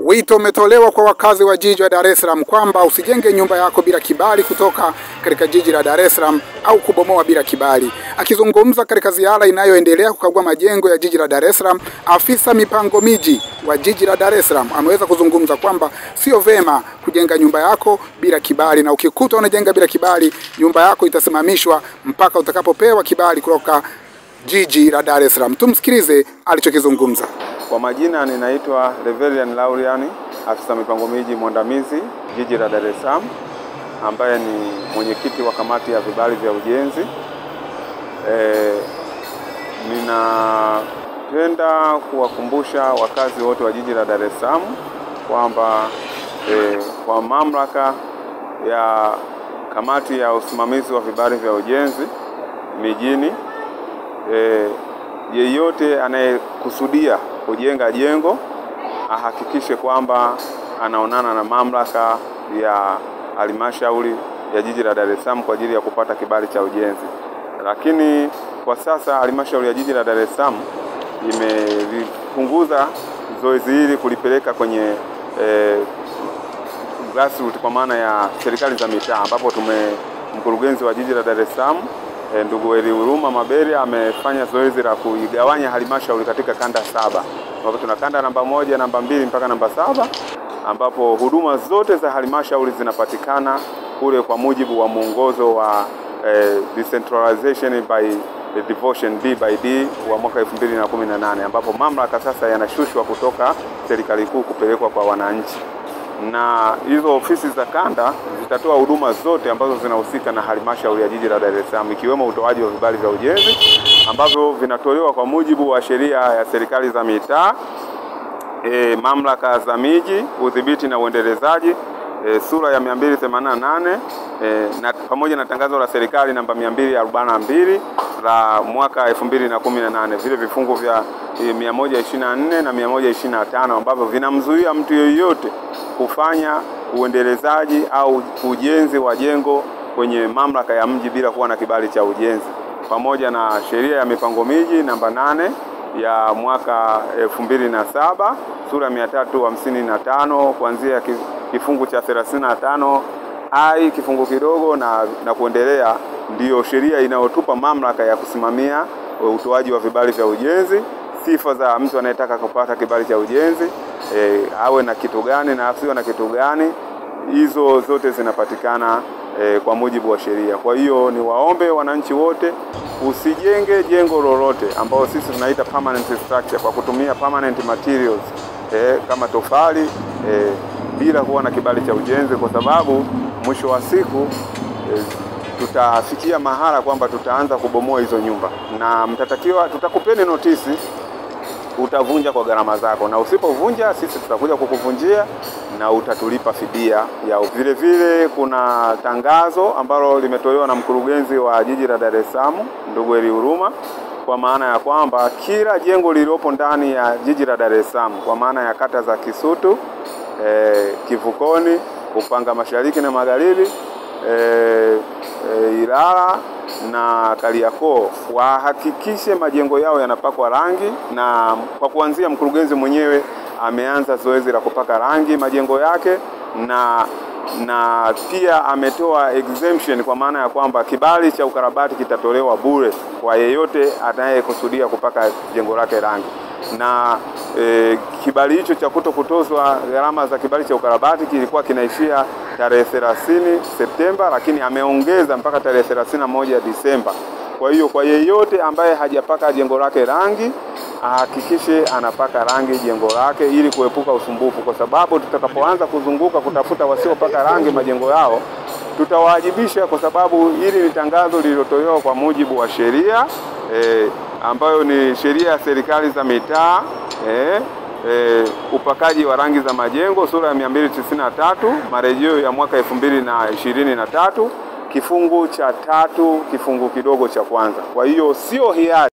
Wito umetolewa kwa wakazi wa jiji la Dar es Salaam kwamba usijenge nyumba yako bila kibali kutoka katika jiji la Dar es Salaam au kubomoa bila kibali. Akizungumza katika ziara inayoendelea kukagua majengo ya jiji la Dar es Salaam, afisa mipango miji wa jiji la Dar es Salaam ameweza kuzungumza kwamba sio vema kujenga nyumba yako bila kibali, na ukikuta unajenga bila kibali, nyumba yako itasimamishwa mpaka utakapopewa kibali kutoka jiji la Dar es Salaam. Tumsikilize alichokizungumza. Kwa majina ninaitwa Reverend Lauriani, afisa mipango miji mwandamizi jiji la Dar es Salaam, ambaye ni mwenyekiti wa kamati ya vibali vya ujenzi. Ninapenda kuwakumbusha wakazi wote wa jiji la Dar es Salaam kwamba kwa mamlaka ya kamati ya usimamizi wa vibali vya ujenzi mijini, yeyote anayekusudia kujenga jengo ahakikishe kwamba anaonana na mamlaka ya halmashauri ya jiji la Dar es Salaam kwa ajili ya kupata kibali cha ujenzi. Lakini kwa sasa halmashauri ya jiji la Dar es Salaam imepunguza zoezi hili kulipeleka kwenye grassroots, kwa maana ya serikali za mitaa, ambapo mkurugenzi wa jiji la Dar es Salaam ndugu Eliuruma Mabere amefanya zoezi la kuigawanya halmashauri katika kanda 7, ambapo tuna kanda namba 1, namba 2 mpaka namba 7, ambapo huduma zote za halmashauri zinapatikana kule kwa mujibu wa mwongozo wa decentralization by devotion D wa mwaka 2018, ambapo mamlaka sasa yanashushwa kutoka serikali kuu kupelekwa kwa wananchi, na hizo ofisi za kanda zitatoa huduma zote ambazo zinahusika na halmashauri ya jiji la Dar es Salaam, ikiwemo utoaji wa vibali vya ujenzi ambavyo vinatolewa kwa mujibu wa sheria ya serikali za mitaa, mamlaka za miji, udhibiti na uendelezaji, sura ya 288, na pamoja na tangazo la serikali namba 242 la mwaka 2018, vile vifungu vya 124 na 125 ambavyo vinamzuia mtu yeyote kufanya uendelezaji au ujenzi wa jengo kwenye mamlaka ya mji bila kuwa na kibali cha ujenzi, pamoja na sheria ya mipango miji namba 8 ya mwaka 2007 sura 355 kuanzia kifungu cha 35 ai kifungu kidogo na kuendelea, ndiyo sheria inayotupa mamlaka ya kusimamia utoaji wa vibali vya ujenzi, sifa za mtu anayetaka kupata kibali cha ujenzi, awe na kitu gani na asiwe na kitu gani. Hizo zote zinapatikana kwa mujibu wa sheria. Kwa hiyo ni waombe wananchi wote, usijenge jengo lolote ambao sisi tunaita permanent structure kwa kutumia permanent materials kama tofali bila kuwa na kibali cha ujenzi, kwa sababu mwisho wa siku tutafikia mahala kwamba tutaanza kubomoa hizo nyumba, na tutakupeni notisi, utavunja kwa gharama zako, na usipovunja sisi tutakuja kukuvunjia na utatulipa fidia ya. Vile vile kuna tangazo ambalo limetolewa na mkurugenzi wa jiji la Dar es Salaam ndugu Eliuruma, kwa maana ya kwamba kila jengo lililopo ndani ya jiji la Dar es Salaam, kwa maana ya kata za Kisutu, Kivukoni, Upanga Mashariki na Magharibi, Ilala na Kariakoo, wahakikishe majengo yao yanapakwa rangi, na kwa kuanzia mkurugenzi mwenyewe ameanza zoezi la kupaka rangi majengo yake, na pia ametoa exemption, kwa maana ya kwamba kibali cha ukarabati kitatolewa bure kwa yeyote anayekusudia kupaka jengo lake rangi, na kibali hicho cha kutozwa gharama za kibali cha ukarabati kilikuwa kinaishia tarehe 30 Septemba, lakini ameongeza mpaka tarehe 31 Disemba. Kwa hiyo kwa yeyote ambaye hajapaka jengo lake rangi, ahakikishe anapaka rangi jengo lake ili kuepuka usumbufu, kwa sababu tutakapoanza kuzunguka kutafuta wasiopaka rangi majengo yao tutawajibisha, kwa sababu hili ni tangazo lililotolewa kwa mujibu wa sheria ambayo ni sheria ya serikali za mitaa, upakaji wa rangi za majengo sura ya 293 marejeo ya mwaka 2023 kifungu cha 3 kifungu kidogo cha kwanza. Kwa hiyo sio hiari